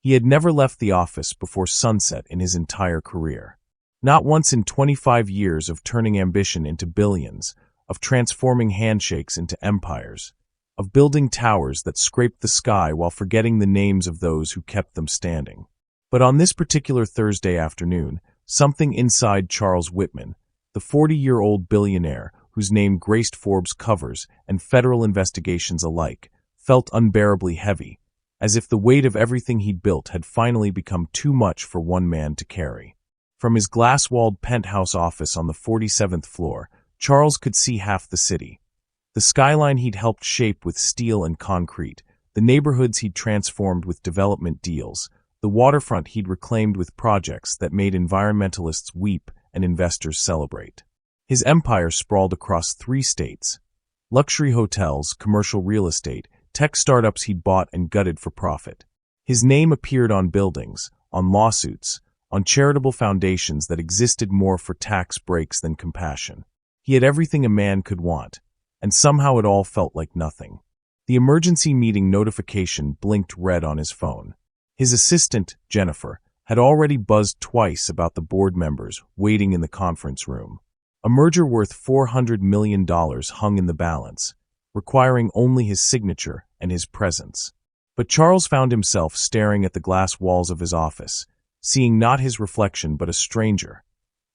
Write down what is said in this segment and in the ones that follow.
He had never left the office before sunset in his entire career. Not once in 25 years of turning ambition into billions, of transforming handshakes into empires, of building towers that scraped the sky while forgetting the names of those who kept them standing. But on this particular Thursday afternoon, something inside Charles Whitman, the 40-year-old billionaire whose name graced Forbes covers and federal investigations alike, felt unbearably heavy, as if the weight of everything he'd built had finally become too much for one man to carry. From his glass-walled penthouse office on the 47th floor, Charles could see half the city. The skyline he'd helped shape with steel and concrete, the neighborhoods he'd transformed with development deals, the waterfront he'd reclaimed with projects that made environmentalists weep and investors celebrate. His empire sprawled across 3 states. Luxury hotels, commercial real estate, tech startups he'd bought and gutted for profit. His name appeared on buildings, on lawsuits, on charitable foundations that existed more for tax breaks than compassion. He had everything a man could want, and somehow it all felt like nothing. The emergency meeting notification blinked red on his phone. His assistant, Jennifer, had already buzzed twice about the board members waiting in the conference room. A merger worth $400 million hung in the balance, requiring only his signature and his presence. But Charles found himself staring at the glass walls of his office, seeing not his reflection but a stranger.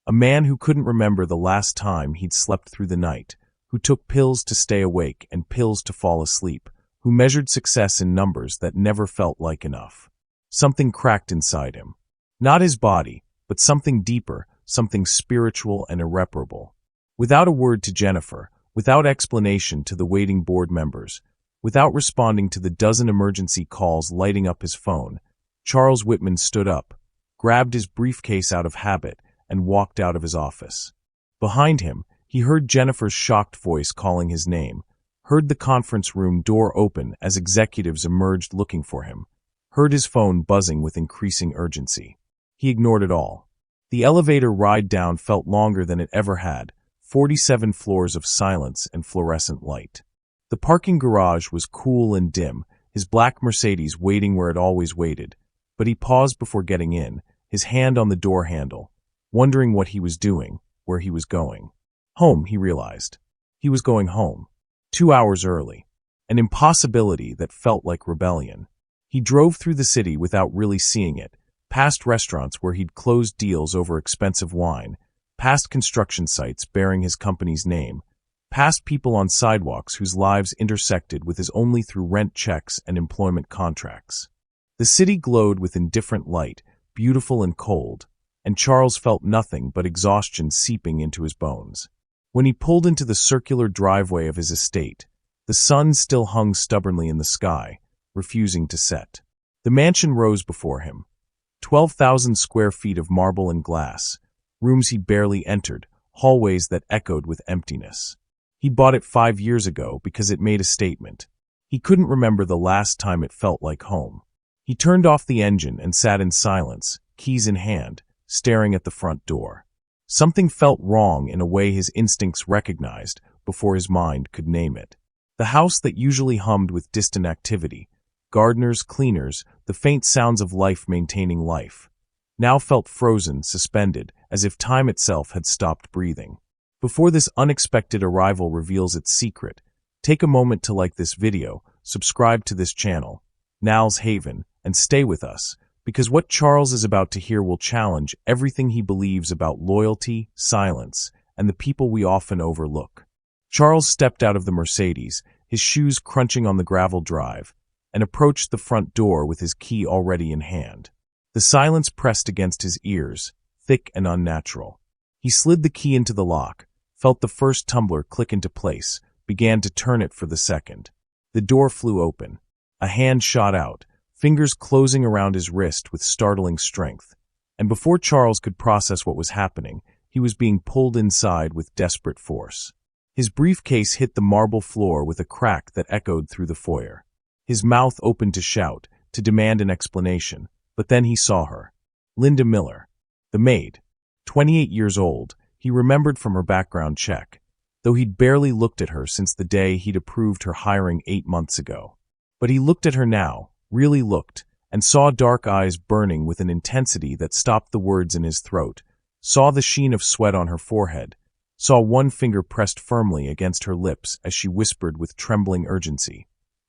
A man who couldn't remember the last time he'd slept through the night, who took pills to stay awake and pills to fall asleep, who measured success in numbers that never felt like enough. Something cracked inside him. Not his body, but something deeper, something spiritual and irreparable. Without a word to Jennifer, without explanation to the waiting board members, without responding to the dozen emergency calls lighting up his phone, Charles Whitman stood up, grabbed his briefcase out of habit, and walked out of his office. Behind him, he heard Jennifer's shocked voice calling his name, heard the conference room door open as executives emerged looking for him, heard his phone buzzing with increasing urgency. He ignored it all. The elevator ride down felt longer than it ever had, 47 floors of silence and fluorescent light. The parking garage was cool and dim, his black Mercedes waiting where it always waited, but he paused before getting in, his hand on the door handle, wondering what he was doing, where he was going. Home, he realized. He was going home. 2 hours early. An impossibility that felt like rebellion. He drove through the city without really seeing it, past restaurants where he'd closed deals over expensive wine, past construction sites bearing his company's name, past people on sidewalks whose lives intersected with his only through rent checks and employment contracts. The city glowed with indifferent light, beautiful and cold, and Charles felt nothing but exhaustion seeping into his bones. When he pulled into the circular driveway of his estate, the sun still hung stubbornly in the sky, refusing to set. The mansion rose before him. 12,000 square feet of marble and glass, rooms he barely entered, hallways that echoed with emptiness. He bought it 5 years ago because it made a statement. He couldn't remember the last time it felt like home. He turned off the engine and sat in silence, keys in hand, staring at the front door. Something felt wrong in a way his instincts recognized before his mind could name it. The house that usually hummed with distant activity, gardeners, cleaners, the faint sounds of life maintaining life, now felt frozen, suspended, as if time itself had stopped breathing. Before this unexpected arrival reveals its secret, take a moment to like this video, subscribe to this channel, Nal's Haven, and stay with us, because what Charles is about to hear will challenge everything he believes about loyalty, silence, and the people we often overlook. Charles stepped out of the Mercedes, his shoes crunching on the gravel drive, and approached the front door with his key already in hand. The silence pressed against his ears, thick and unnatural. He slid the key into the lock, felt the first tumbler click into place, began to turn it for the second. The door flew open. A hand shot out, fingers closing around his wrist with startling strength. And before Charles could process what was happening, he was being pulled inside with desperate force. His briefcase hit the marble floor with a crack that echoed through the foyer. His mouth opened to shout, to demand an explanation, but then he saw her. Linda Miller. The maid. 28 years old, he remembered from her background check, though he'd barely looked at her since the day he'd approved her hiring 8 months ago. But he looked at her now, really looked, and saw dark eyes burning with an intensity that stopped the words in his throat, saw the sheen of sweat on her forehead, saw one finger pressed firmly against her lips as she whispered with trembling urgency,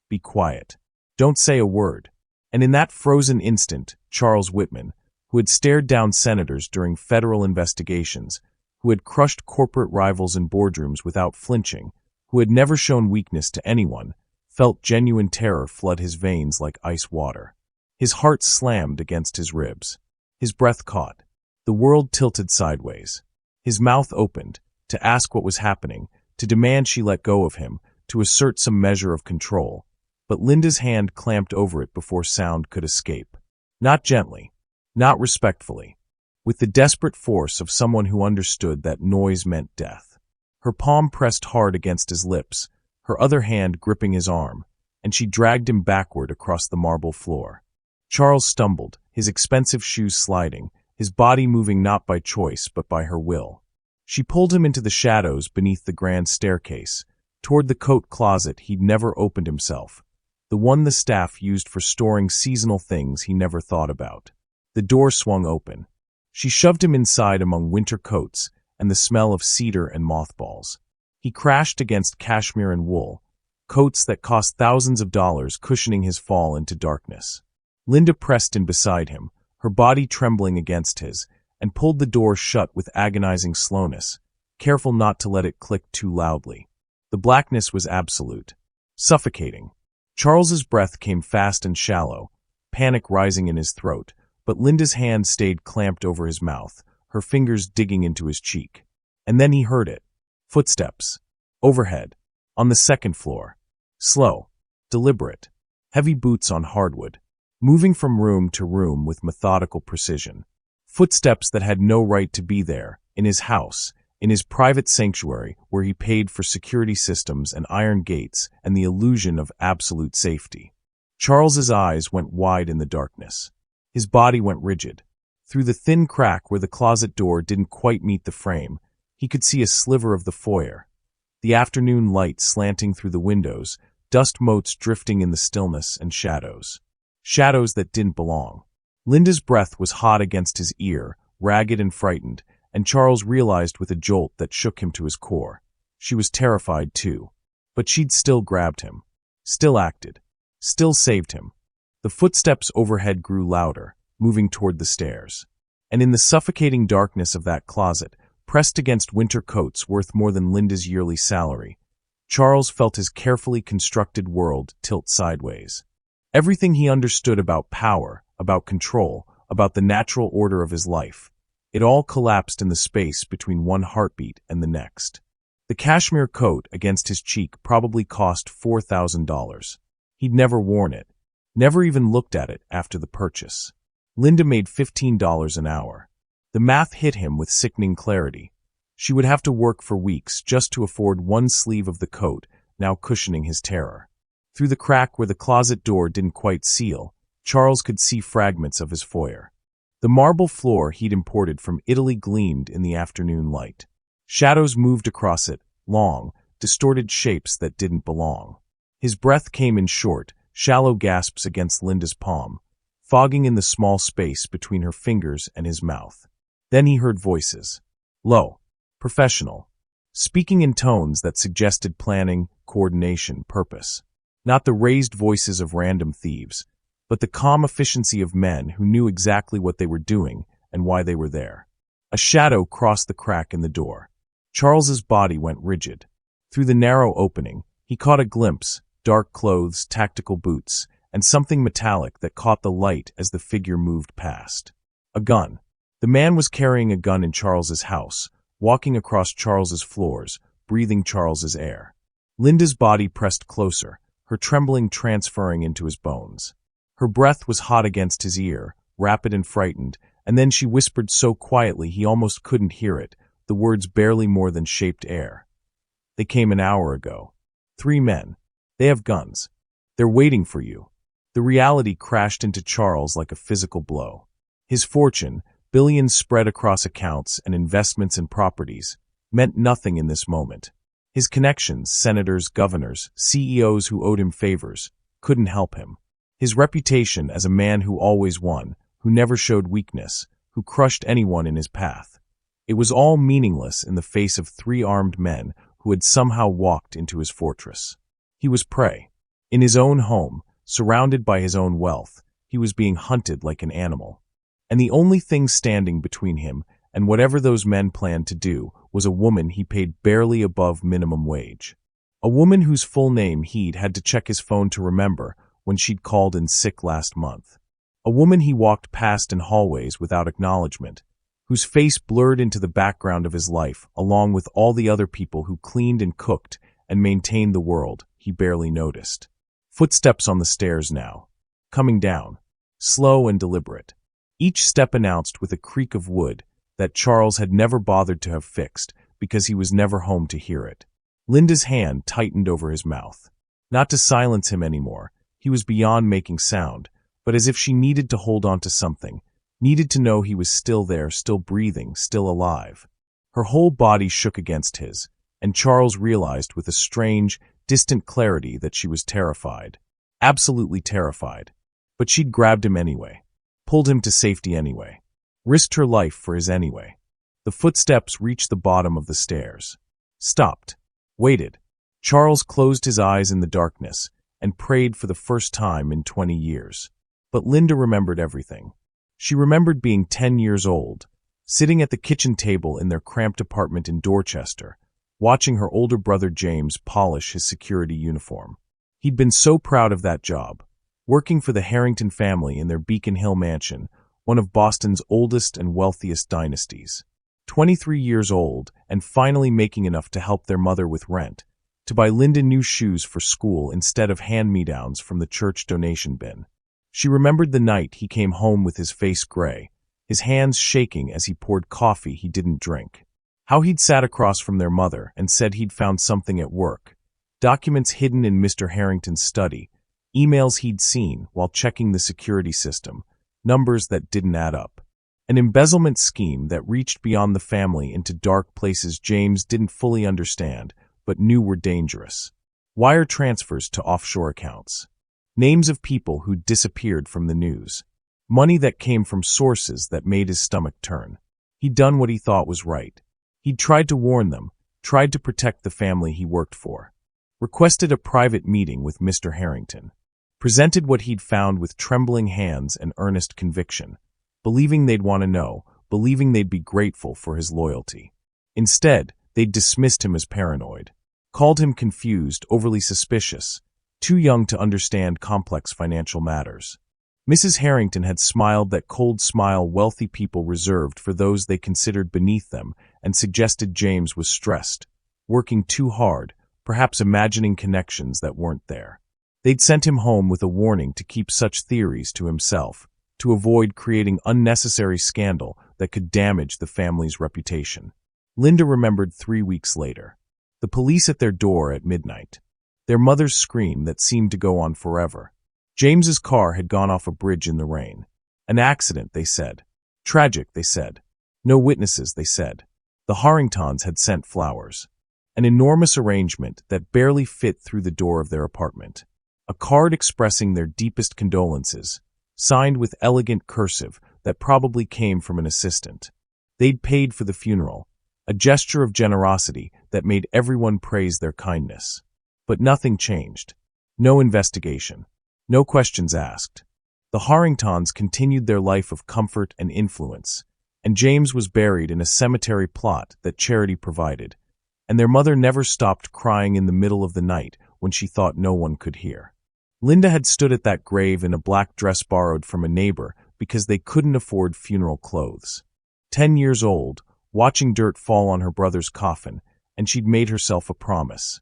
"Be quiet. Don't say a word." And in that frozen instant, Charles Whitman, who had stared down senators during federal investigations, who had crushed corporate rivals in boardrooms without flinching, who had never shown weakness to anyone, felt genuine terror flood his veins like ice water. His heart slammed against his ribs. His breath caught. The world tilted sideways. His mouth opened, to ask what was happening, to demand she let go of him, to assert some measure of control. But Linda's hand clamped over it before sound could escape. Not gently, not respectfully, with the desperate force of someone who understood that noise meant death. Her palm pressed hard against his lips, her other hand gripping his arm, and she dragged him backward across the marble floor. Charles stumbled, his expensive shoes sliding, his body moving not by choice but by her will. She pulled him into the shadows beneath the grand staircase, toward the coat closet he'd never opened himself, the one the staff used for storing seasonal things he never thought about. The door swung open. She shoved him inside among winter coats and the smell of cedar and mothballs. He crashed against cashmere and wool, coats that cost thousands of dollars cushioning his fall into darkness. Linda pressed in beside him, her body trembling against his, and pulled the door shut with agonizing slowness, careful not to let it click too loudly. The blackness was absolute, suffocating. Charles's breath came fast and shallow, panic rising in his throat, but Linda's hand stayed clamped over his mouth, her fingers digging into his cheek. And then he heard it. Footsteps. Overhead. On the second floor. Slow. Deliberate. Heavy boots on hardwood. Moving from room to room with methodical precision. Footsteps that had no right to be there, in his house, in his private sanctuary where he paid for security systems and iron gates and the illusion of absolute safety. Charles's eyes went wide in the darkness. His body went rigid. Through the thin crack where the closet door didn't quite meet the frame, he could see a sliver of the foyer. The afternoon light slanting through the windows, dust motes drifting in the stillness and shadows. Shadows that didn't belong. Linda's breath was hot against his ear, ragged and frightened, and Charles realized with a jolt that shook him to his core. She was terrified too. But she'd still grabbed him. Still acted. Still saved him. The footsteps overhead grew louder, moving toward the stairs. And in the suffocating darkness of that closet, pressed against winter coats worth more than Linda's yearly salary, Charles felt his carefully constructed world tilt sideways. Everything he understood about power, about control, about the natural order of his life, it all collapsed in the space between one heartbeat and the next. The cashmere coat against his cheek probably cost $4,000. He'd never worn it, never even looked at it after the purchase. Linda made $15 an hour. The math hit him with sickening clarity. She would have to work for weeks just to afford one sleeve of the coat, now cushioning his terror. Through the crack where the closet door didn't quite seal, Charles could see fragments of his foyer. The marble floor he'd imported from Italy gleamed in the afternoon light. Shadows moved across it, long, distorted shapes that didn't belong. His breath came in short, shallow gasps against Linda's palm, fogging in the small space between her fingers and his mouth. Then he heard voices. Low, professional, speaking in tones that suggested planning, coordination, purpose. Not the raised voices of random thieves, but the calm efficiency of men who knew exactly what they were doing and why they were there. A shadow crossed the crack in the door. Charles's body went rigid. Through the narrow opening, he caught a glimpse, dark clothes, tactical boots, and something metallic that caught the light as the figure moved past. A gun. The man was carrying a gun in Charles's house, walking across Charles's floors, breathing Charles's air. Linda's body pressed closer, her trembling transferring into his bones. Her breath was hot against his ear, rapid and frightened, and then she whispered so quietly he almost couldn't hear it, the words barely more than shaped air. They came an hour ago. 3 men. They have guns. They're waiting for you. The reality crashed into Charles like a physical blow. His fortune, billions spread across accounts and investments and properties, meant nothing in this moment. His connections, senators, governors, CEOs who owed him favors, couldn't help him. His reputation as a man who always won, who never showed weakness, who crushed anyone in his path. It was all meaningless in the face of three armed men who had somehow walked into his fortress. He was prey. In his own home, surrounded by his own wealth, he was being hunted like an animal. And the only thing standing between him and whatever those men planned to do was a woman he paid barely above minimum wage. A woman whose full name he'd had to check his phone to remember when she'd called in sick last month. A woman he walked past in hallways without acknowledgement, whose face blurred into the background of his life along with all the other people who cleaned and cooked and maintained the world he barely noticed. Footsteps on the stairs now. Coming down. Slow and deliberate. Each step announced with a creak of wood that Charles had never bothered to have fixed because he was never home to hear it. Linda's hand tightened over his mouth. Not to silence him anymore. He was beyond making sound, but as if she needed to hold on to something, needed to know he was still there, still breathing, still alive. Her whole body shook against his, and Charles realized with a strange, distant clarity that she was terrified. Absolutely terrified. But she'd grabbed him anyway. Pulled him to safety anyway. Risked her life for his anyway. The footsteps reached the bottom of the stairs. Stopped. Waited. Charles closed his eyes in the darkness and prayed for the first time in 20 years. But Linda remembered everything. She remembered being 10 years old, sitting at the kitchen table in their cramped apartment in Dorchester, watching her older brother James polish his security uniform. He'd been so proud of that job, working for the Harrington family in their Beacon Hill mansion, one of Boston's oldest and wealthiest dynasties. 23 years old and finally making enough to help their mother with rent, to buy Linda new shoes for school instead of hand-me-downs from the church donation bin. She remembered the night he came home with his face gray, his hands shaking as he poured coffee he didn't drink. How he'd sat across from their mother and said he'd found something at work, documents hidden in Mr. Harrington's study, emails he'd seen while checking the security system, numbers that didn't add up. An embezzlement scheme that reached beyond the family into dark places James didn't fully understand, but knew were dangerous. Wire transfers to offshore accounts. Names of people who'd disappeared from the news. Money that came from sources that made his stomach turn. He'd done what he thought was right. He'd tried to warn them, tried to protect the family he worked for. Requested a private meeting with Mr. Harrington. Presented what he'd found with trembling hands and earnest conviction, believing they'd want to know, believing they'd be grateful for his loyalty. Instead, they'd dismissed him as paranoid, called him confused, overly suspicious, too young to understand complex financial matters. Mrs. Harrington had smiled that cold smile wealthy people reserved for those they considered beneath them and suggested James was stressed, working too hard, perhaps imagining connections that weren't there. They'd sent him home with a warning to keep such theories to himself, to avoid creating unnecessary scandal that could damage the family's reputation. Linda remembered 3 weeks later. The police at their door at midnight. Their mother's scream that seemed to go on forever. James's car had gone off a bridge in the rain. An accident, they said. Tragic, they said. No witnesses, they said. The Harringtons had sent flowers. An enormous arrangement that barely fit through the door of their apartment. A card expressing their deepest condolences, signed with elegant cursive that probably came from an assistant. They'd paid for the funeral, a gesture of generosity that made everyone praise their kindness. But nothing changed. No investigation. No questions asked. The Harringtons continued their life of comfort and influence, and James was buried in a cemetery plot that charity provided, and their mother never stopped crying in the middle of the night when she thought no one could hear. Linda had stood at that grave in a black dress borrowed from a neighbor because they couldn't afford funeral clothes. 10 years old, watching dirt fall on her brother's coffin, and she'd made herself a promise.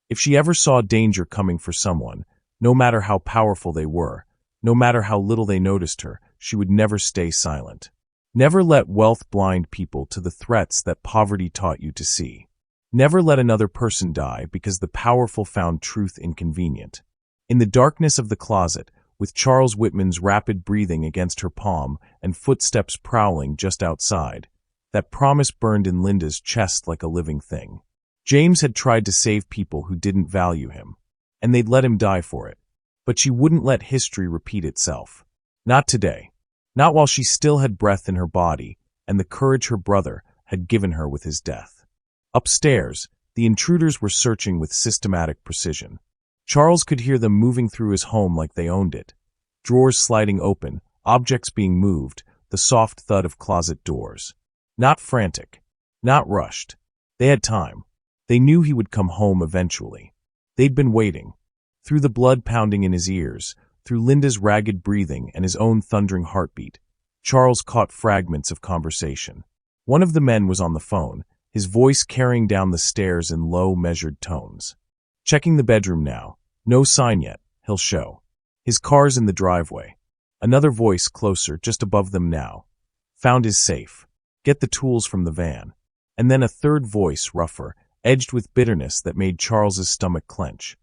If she ever saw danger coming for someone, no matter how powerful they were, no matter how little they noticed her, she would never stay silent. Never let wealth blind people to the threats that poverty taught you to see. Never let another person die because the powerful found truth inconvenient. In the darkness of the closet, with Charles Whitman's rapid breathing against her palm and footsteps prowling just outside, that promise burned in Linda's chest like a living thing. James had tried to save people who didn't value him, and they'd let him die for it. But she wouldn't let history repeat itself. Not today. Not while she still had breath in her body and the courage her brother had given her with his death. Upstairs, the intruders were searching with systematic precision. Charles could hear them moving through his home like they owned it. Drawers sliding open, objects being moved, the soft thud of closet doors. Not frantic. Not rushed. They had time. They knew he would come home eventually. They'd been waiting. Through the blood pounding in his ears, through Linda's ragged breathing and his own thundering heartbeat, Charles caught fragments of conversation. One of the men was on the phone, his voice carrying down the stairs in low, measured tones. Checking the bedroom now. No sign yet. He'll show. His car's in the driveway. Another voice closer, just above them now. Found his safe. Get the tools from the van. And then a third voice, rougher, edged with bitterness that made Charles's stomach clench.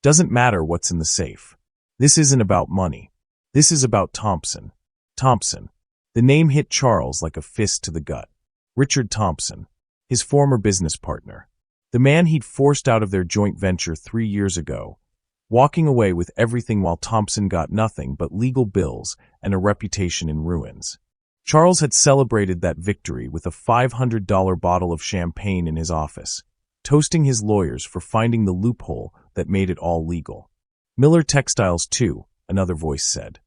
Doesn't matter what's in the safe. This isn't about money. This is about Thompson. Thompson. The name hit Charles like a fist to the gut. Richard Thompson. His former business partner. The man he'd forced out of their joint venture 3 years ago, walking away with everything while Thompson got nothing but legal bills and a reputation in ruins. Charles had celebrated that victory with a $500 bottle of champagne in his office, toasting his lawyers for finding the loophole that made it all legal. Miller Textiles too, another voice said.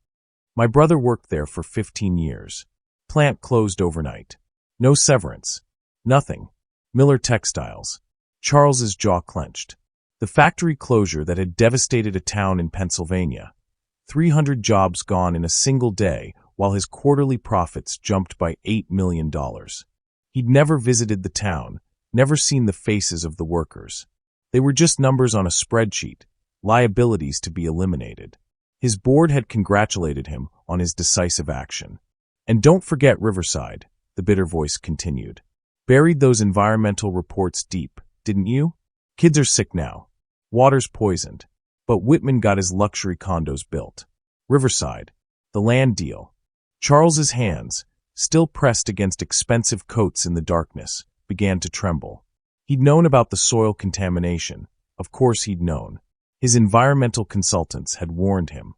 My brother worked there for 15 years. Plant closed overnight. No severance. Nothing. Miller Textiles. Charles's jaw clenched. The factory closure that had devastated a town in Pennsylvania. 300 jobs gone in a single day, while his quarterly profits jumped by $8 million. He'd never visited the town, never seen the faces of the workers. They were just numbers on a spreadsheet, liabilities to be eliminated. His board had congratulated him on his decisive action. And don't forget Riverside, the bitter voice continued. Buried those environmental reports deep, didn't you? Kids are sick now. Water's poisoned. But Whitman got his luxury condos built. Riverside. The land deal. Charles's hands, still pressed against expensive coats in the darkness, began to tremble. He'd known about the soil contamination. Of course he'd known. His environmental consultants had warned him.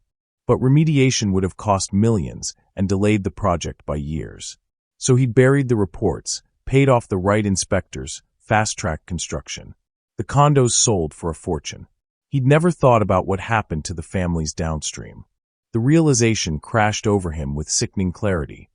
But remediation would have cost millions and delayed the project by years. So he'd buried the reports, paid off the right inspectors, fast-track construction. The condos sold for a fortune. He'd never thought about what happened to the families downstream. The realization crashed over him with sickening clarity.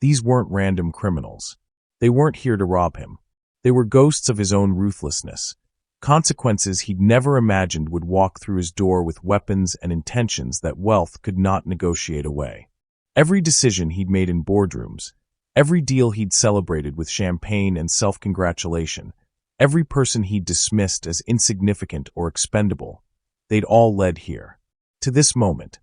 These weren't random criminals. They weren't here to rob him. They were ghosts of his own ruthlessness. Consequences he'd never imagined would walk through his door with weapons and intentions that wealth could not negotiate away. Every decision he'd made in boardrooms, every deal he'd celebrated with champagne and self-congratulation, every person he'd dismissed as insignificant or expendable, they'd all led here. To this moment.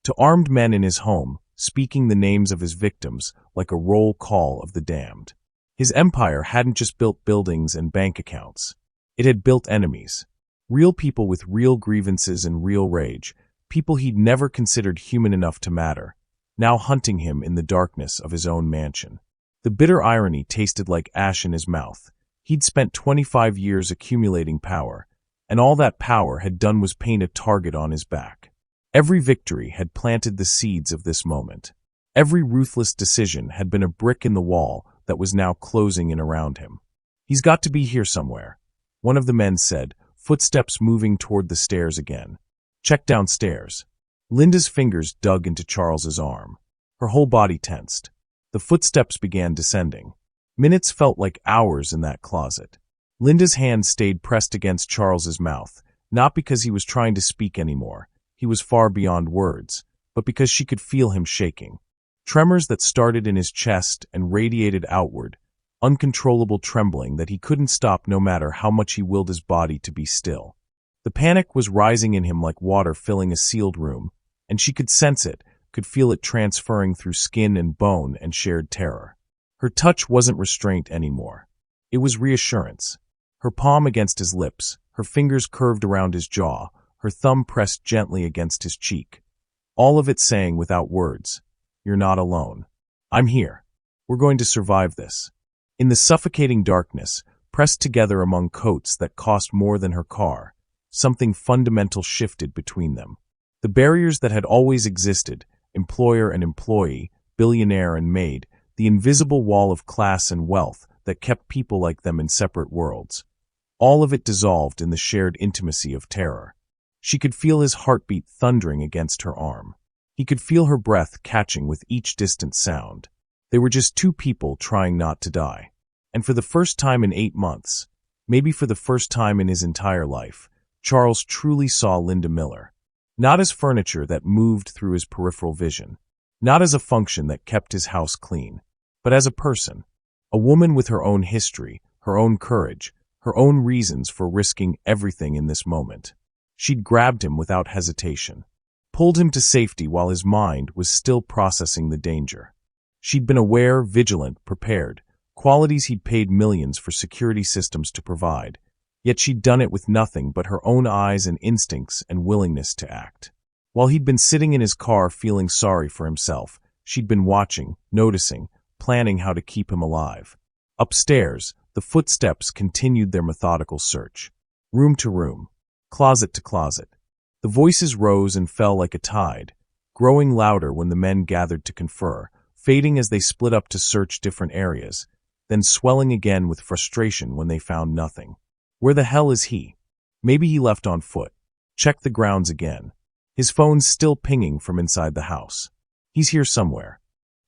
To armed men in his home, speaking the names of his victims like a roll call of the damned. His empire hadn't just built buildings and bank accounts. It had built enemies. Real people with real grievances and real rage, people he'd never considered human enough to matter, now hunting him in the darkness of his own mansion. The bitter irony tasted like ash in his mouth. He'd spent 25 years accumulating power, and all that power had done was paint a target on his back. Every victory had planted the seeds of this moment. Every ruthless decision had been a brick in the wall that was now closing in around him. He's got to be here somewhere, one of the men said, footsteps moving toward the stairs again. Check downstairs. Linda's fingers dug into Charles's arm. Her whole body tensed. The footsteps began descending. Minutes felt like hours in that closet. Linda's hand stayed pressed against Charles's mouth, not because he was trying to speak anymore. He was far beyond words, but because she could feel him shaking. Tremors that started in his chest and radiated outward, uncontrollable trembling that he couldn't stop no matter how much he willed his body to be still. The panic was rising in him like water filling a sealed room, and she could sense it, could feel it transferring through skin and bone and shared terror. Her touch wasn't restraint anymore. It was reassurance. Her palm against his lips, her fingers curved around his jaw, her thumb pressed gently against his cheek. All of it saying without words, "You're not alone. I'm here. We're going to survive this." In the suffocating darkness, pressed together among coats that cost more than her car, something fundamental shifted between them. The barriers that had always existed, employer and employee, billionaire and maid, the invisible wall of class and wealth that kept people like them in separate worlds. All of it dissolved in the shared intimacy of terror. She could feel his heartbeat thundering against her arm. He could feel her breath catching with each distant sound. They were just two people trying not to die. And for the first time in 8 months, maybe for the first time in his entire life, Charles truly saw Linda Miller. Not as furniture that moved through his peripheral vision, not as a function that kept his house clean, but as a person, a woman with her own history, her own courage, her own reasons for risking everything in this moment. She'd grabbed him without hesitation, pulled him to safety while his mind was still processing the danger. She'd been aware, vigilant, prepared, qualities he'd paid millions for security systems to provide, yet she'd done it with nothing but her own eyes and instincts and willingness to act. While he'd been sitting in his car feeling sorry for himself, she'd been watching, noticing, planning how to keep him alive. Upstairs, the footsteps continued their methodical search. Room to room, closet to closet. The voices rose and fell like a tide, growing louder when the men gathered to confer, fading as they split up to search different areas, then swelling again with frustration when they found nothing. Where the hell is he? Maybe he left on foot. Check the grounds again. His phone's still pinging from inside the house. He's here somewhere.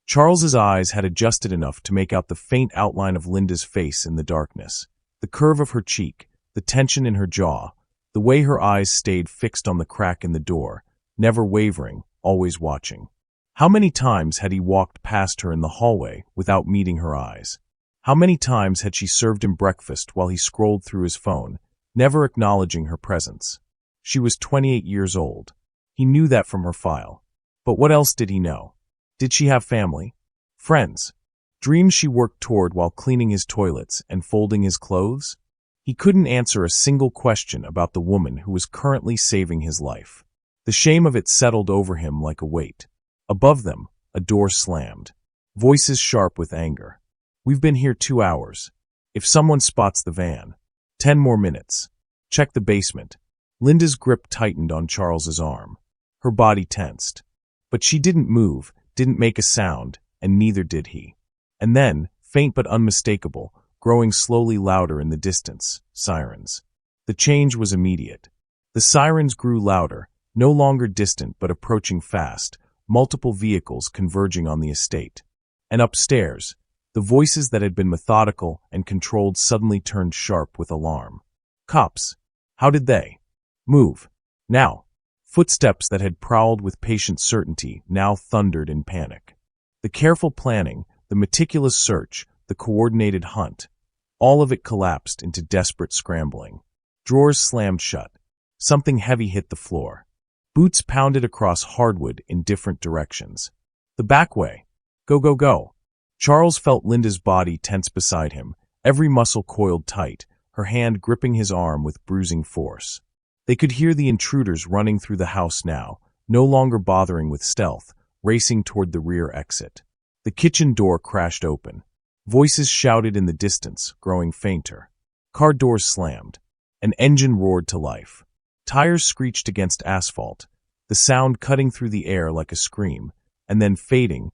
Charles's eyes had adjusted enough to make out the faint outline of Linda's face in the darkness, the curve of her cheek, the tension in her jaw, the way her eyes stayed fixed on the crack in the door, never wavering, always watching. How many times had he walked past her in the hallway without meeting her eyes? How many times had she served him breakfast while he scrolled through his phone, never acknowledging her presence? She was 28 years old. He knew that from her file. But what else did he know? Did she have family? Friends? Dreams she worked toward while cleaning his toilets and folding his clothes? He couldn't answer a single question about the woman who was currently saving his life. The shame of it settled over him like a weight. Above them, a door slammed. Voices sharp with anger. We've been here 2 hours. If someone spots the van. 10 more minutes. Check the basement. Linda's grip tightened on Charles's arm. Her body tensed. But she didn't move, didn't make a sound, and neither did he. And then, faint but unmistakable, growing slowly louder in the distance, sirens. The change was immediate. The sirens grew louder, no longer distant but approaching fast, multiple vehicles converging on the estate. And upstairs, the voices that had been methodical and controlled suddenly turned sharp with alarm. Cops. How did they? Move. Now. Footsteps that had prowled with patient certainty now thundered in panic. The careful planning, the meticulous search, the coordinated hunt, all of it collapsed into desperate scrambling. Drawers slammed shut. Something heavy hit the floor. Boots pounded across hardwood in different directions. The back way. Go, go, go. Charles felt Linda's body tense beside him, every muscle coiled tight, her hand gripping his arm with bruising force. They could hear the intruders running through the house now, no longer bothering with stealth, racing toward the rear exit. The kitchen door crashed open. Voices shouted in the distance, growing fainter. Car doors slammed. An engine roared to life. Tires screeched against asphalt, the sound cutting through the air like a scream, and then fading,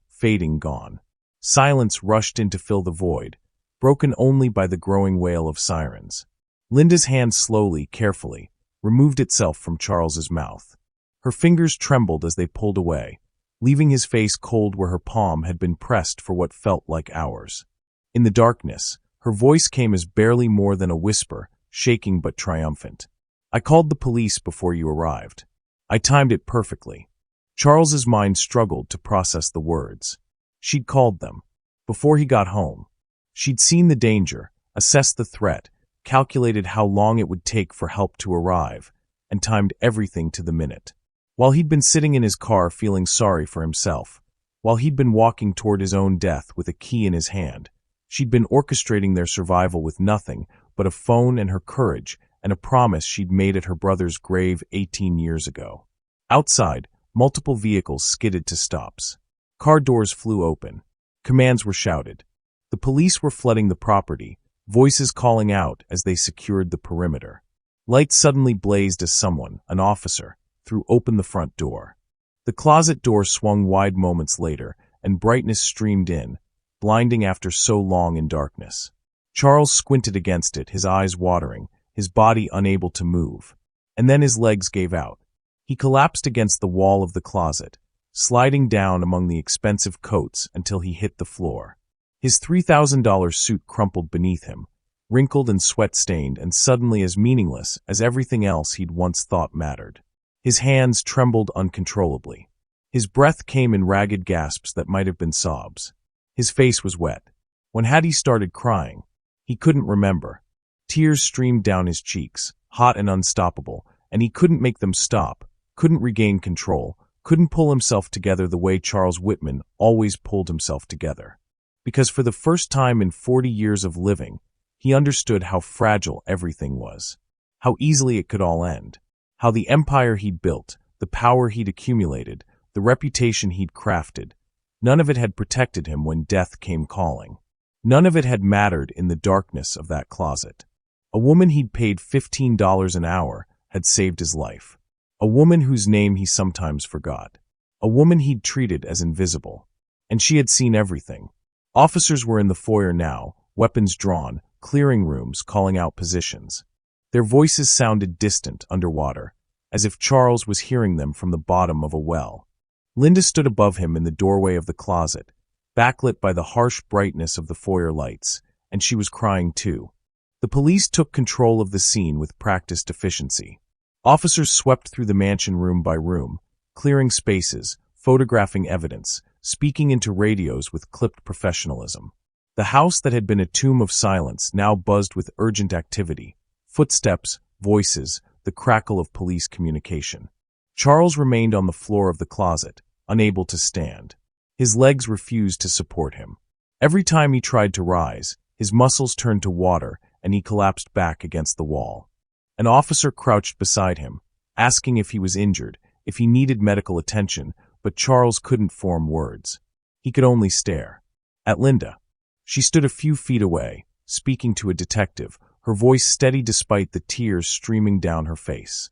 gone. Silence rushed in to fill the void, broken only by the growing wail of sirens. Linda's hand slowly, carefully, removed itself from Charles's mouth. Her fingers trembled as they pulled away, leaving his face cold where her palm had been pressed for what felt like hours. In the darkness, her voice came as barely more than a whisper, shaking but triumphant. I called the police before you arrived. I timed it perfectly. Charles's mind struggled to process the words. She'd called them. Before he got home. She'd seen the danger, assessed the threat, calculated how long it would take for help to arrive, and timed everything to the minute. While he'd been sitting in his car feeling sorry for himself, while he'd been walking toward his own death with a key in his hand, she'd been orchestrating their survival with nothing but a phone and her courage and a promise she'd made at her brother's grave 18 years ago. Outside, multiple vehicles skidded to stops. Car doors flew open. Commands were shouted. The police were flooding the property, voices calling out as they secured the perimeter. Lights suddenly blazed as someone, an officer, threw open the front door. The closet door swung wide moments later, and brightness streamed in, blinding after so long in darkness. Charles squinted against it, his eyes watering, his body unable to move. And then his legs gave out. He collapsed against the wall of the closet, sliding down among the expensive coats until he hit the floor. His $3,000 suit crumpled beneath him, wrinkled and sweat-stained and suddenly as meaningless as everything else he'd once thought mattered. His hands trembled uncontrollably. His breath came in ragged gasps that might have been sobs. His face was wet. When had he started crying? He couldn't remember. Tears streamed down his cheeks, hot and unstoppable, and he couldn't make them stop, couldn't regain control, couldn't pull himself together the way Charles Whitman always pulled himself together. Because for the first time in 40 years of living, he understood how fragile everything was, how easily it could all end, how the empire he'd built, the power he'd accumulated, the reputation he'd crafted, none of it had protected him when death came calling. None of it had mattered in the darkness of that closet. A woman he'd paid $15 an hour had saved his life. A woman whose name he sometimes forgot. A woman he'd treated as invisible. And she had seen everything. Officers were in the foyer now, weapons drawn, clearing rooms, calling out positions. Their voices sounded distant underwater, as if Charles was hearing them from the bottom of a well. Linda stood above him in the doorway of the closet, backlit by the harsh brightness of the foyer lights, and she was crying too. The police took control of the scene with practiced efficiency. Officers swept through the mansion room by room, clearing spaces, photographing evidence, speaking into radios with clipped professionalism. The house that had been a tomb of silence now buzzed with urgent activity, footsteps, voices, the crackle of police communication. Charles remained on the floor of the closet, unable to stand. His legs refused to support him. Every time he tried to rise, his muscles turned to water and he collapsed back against the wall. An officer crouched beside him, asking if he was injured, if he needed medical attention, but Charles couldn't form words. He could only stare. At Linda. She stood a few feet away, speaking to a detective, her voice steady despite the tears streaming down her face.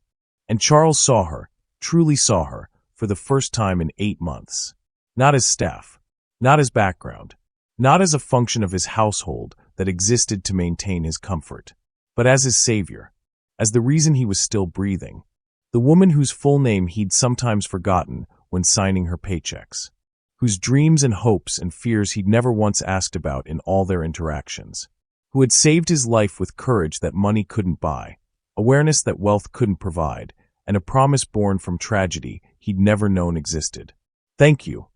And Charles saw her, truly saw her, for the first time in 8 months. Not as staff, not as background, not as a function of his household that existed to maintain his comfort, but as his savior, as the reason he was still breathing, the woman whose full name he'd sometimes forgotten when signing her paychecks, whose dreams and hopes and fears he'd never once asked about in all their interactions, who had saved his life with courage that money couldn't buy, awareness that wealth couldn't provide, and a promise born from tragedy he'd never known existed. Thank you.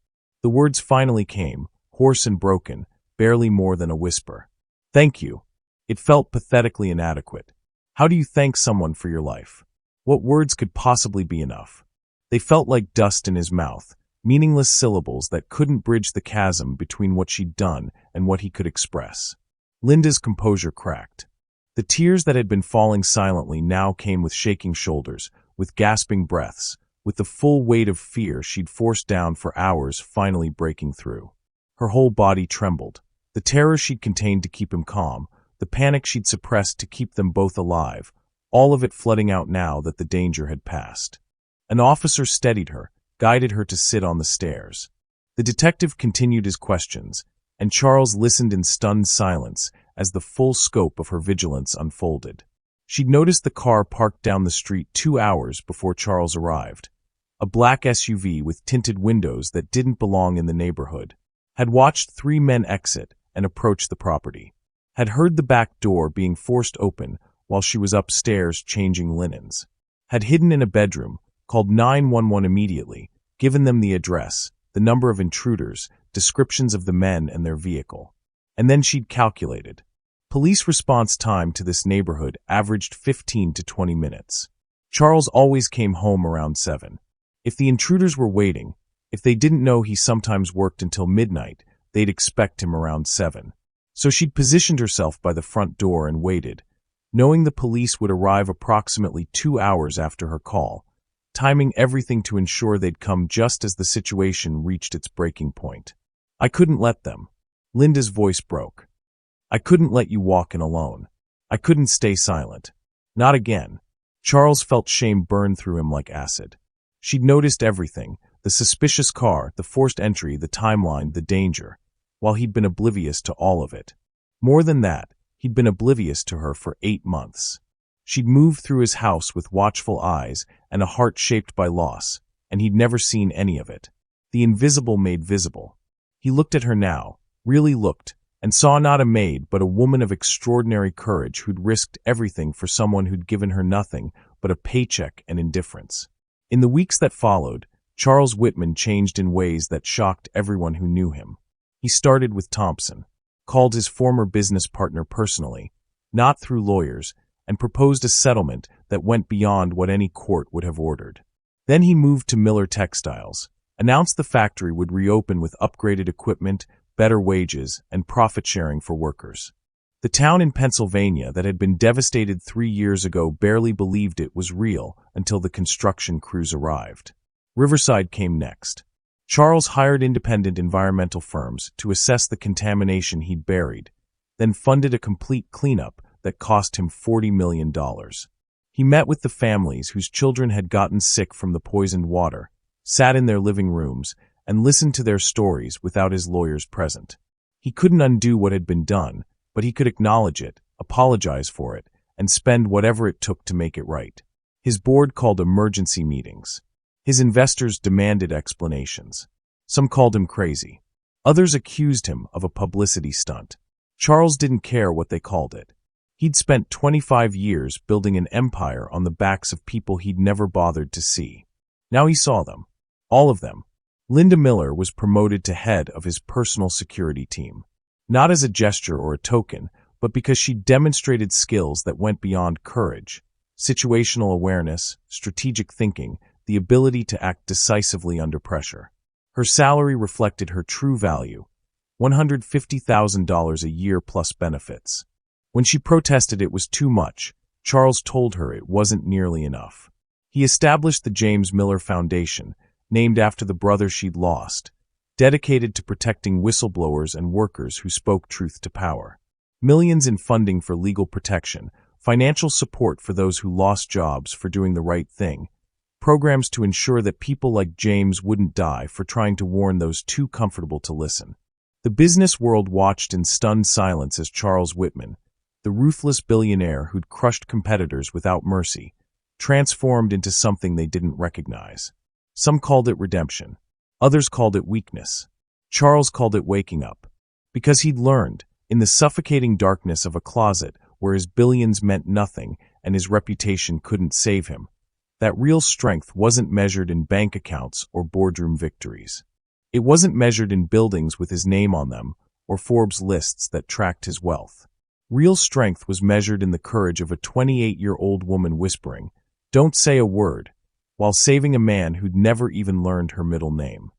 The words finally came, hoarse and broken, barely more than a whisper. Thank you. It felt pathetically inadequate. How do you thank someone for your life? What words could possibly be enough? They felt like dust in his mouth, meaningless syllables that couldn't bridge the chasm between what she'd done and what he could express. Linda's composure cracked. The tears that had been falling silently now came with shaking shoulders, with gasping breaths, with the full weight of fear she'd forced down for hours finally breaking through. Her whole body trembled. The terror she'd contained to keep him calm, the panic she'd suppressed to keep them both alive, all of it flooding out now that the danger had passed. An officer steadied her, guided her to sit on the stairs. The detective continued his questions, and Charles listened in stunned silence as the full scope of her vigilance unfolded. She'd noticed the car parked down the street 2 hours before Charles arrived. A black SUV with tinted windows that didn't belong in the neighborhood. Had watched 3 men exit and approach the property. Had heard the back door being forced open while she was upstairs changing linens. Had hidden in a bedroom, called 911 immediately, given them the address, the number of intruders, descriptions of the men and their vehicle. And then she'd calculated. Police response time to this neighborhood averaged 15 to 20 minutes. Charles always came home around 7. If the intruders were waiting, if they didn't know he sometimes worked until midnight, they'd expect him around 7. So she'd positioned herself by the front door and waited, knowing the police would arrive approximately 2 hours after her call, timing everything to ensure they'd come just as the situation reached its breaking point. I couldn't let them. Linda's voice broke. I couldn't let you walk in alone. I couldn't stay silent. Not again. Charles felt shame burn through him like acid. She'd noticed everything: the suspicious car, the forced entry, the timeline, the danger, while he'd been oblivious to all of it. More than that, he'd been oblivious to her for 8 months. She'd moved through his house with watchful eyes and a heart shaped by loss, and he'd never seen any of it. The invisible made visible. He looked at her now, really looked, and saw not a maid but a woman of extraordinary courage who'd risked everything for someone who'd given her nothing but a paycheck and indifference. In the weeks that followed, Charles Whitman changed in ways that shocked everyone who knew him. He started with Thompson, called his former business partner personally, not through lawyers, and proposed a settlement that went beyond what any court would have ordered. Then he moved to Miller Textiles, announced the factory would reopen with upgraded equipment, better wages, and profit sharing for workers. The town in Pennsylvania that had been devastated 3 years ago barely believed it was real until the construction crews arrived. Riverside came next. Charles hired independent environmental firms to assess the contamination he'd buried, then funded a complete cleanup that cost him $40 million. He met with the families whose children had gotten sick from the poisoned water, sat in their living rooms, and listened to their stories without his lawyers present. He couldn't undo what had been done, but he could acknowledge it, apologize for it, and spend whatever it took to make it right. His board called emergency meetings. His investors demanded explanations. Some called him crazy. Others accused him of a publicity stunt. Charles didn't care what they called it. He'd spent 25 years building an empire on the backs of people he'd never bothered to see. Now he saw them. All of them. Linda Miller was promoted to head of his personal security team. Not as a gesture or a token, but because she demonstrated skills that went beyond courage: situational awareness, strategic thinking, the ability to act decisively under pressure. Her salary reflected her true value: $150,000 a year plus benefits. When she protested it was too much, Charles told her it wasn't nearly enough. He established the James Miller Foundation, named after the brother she'd lost, dedicated to protecting whistleblowers and workers who spoke truth to power. Millions in funding for legal protection, financial support for those who lost jobs for doing the right thing, programs to ensure that people like James wouldn't die for trying to warn those too comfortable to listen. The business world watched in stunned silence as Charles Whitman, the ruthless billionaire who'd crushed competitors without mercy, transformed into something they didn't recognize. Some called it redemption. Others called it weakness. Charles called it waking up. Because he'd learned, in the suffocating darkness of a closet where his billions meant nothing and his reputation couldn't save him, that real strength wasn't measured in bank accounts or boardroom victories. It wasn't measured in buildings with his name on them or Forbes lists that tracked his wealth. Real strength was measured in the courage of a 28-year-old woman whispering, "Don't say a word," while saving a man who'd never even learned her middle name.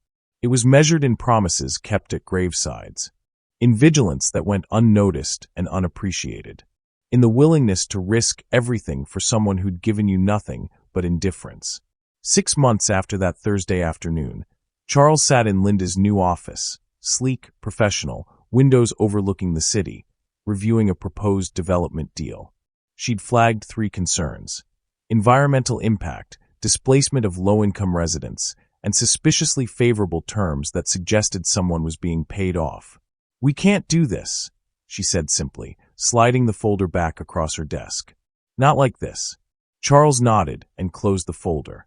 It was measured in promises kept at gravesides, in vigilance that went unnoticed and unappreciated, in the willingness to risk everything for someone who'd given you nothing but indifference. 6 months after that Thursday afternoon, Charles sat in Linda's new office, sleek, professional, windows overlooking the city, reviewing a proposed development deal. She'd flagged 3 concerns: environmental impact, displacement of low-income residents, and suspiciously favorable terms that suggested someone was being paid off. "We can't do this," she said simply, sliding the folder back across her desk. "Not like this." Charles nodded and closed the folder.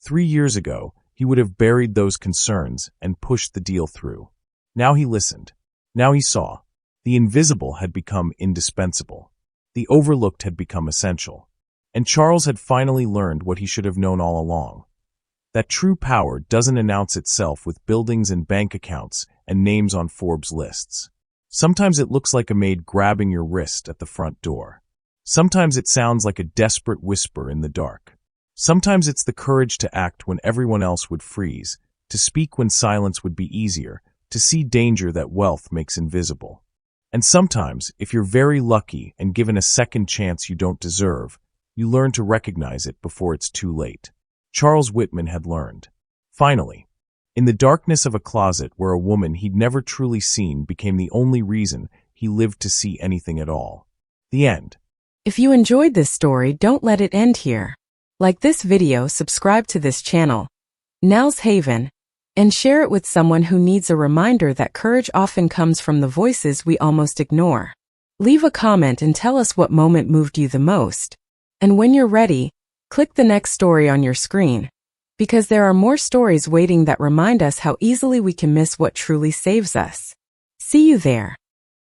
3 years ago, he would have buried those concerns and pushed the deal through. Now he listened. Now he saw. The invisible had become indispensable. The overlooked had become essential. And Charles had finally learned what he should have known all along: that true power doesn't announce itself with buildings and bank accounts and names on Forbes lists. Sometimes it looks like a maid grabbing your wrist at the front door. Sometimes it sounds like a desperate whisper in the dark. Sometimes it's the courage to act when everyone else would freeze, to speak when silence would be easier, to see danger that wealth makes invisible. And sometimes, if you're very lucky and given a second chance you don't deserve, you learn to recognize it before it's too late. Charles Whitman had learned. Finally, in the darkness of a closet where a woman he'd never truly seen became the only reason he lived to see anything at all. The end. If you enjoyed this story, don't let it end here. Like this video, subscribe to this channel, Now's Haven, and share it with someone who needs a reminder that courage often comes from the voices we almost ignore. Leave a comment and tell us what moment moved you the most. And when you're ready, click the next story on your screen, because there are more stories waiting that remind us how easily we can miss what truly saves us. See you there.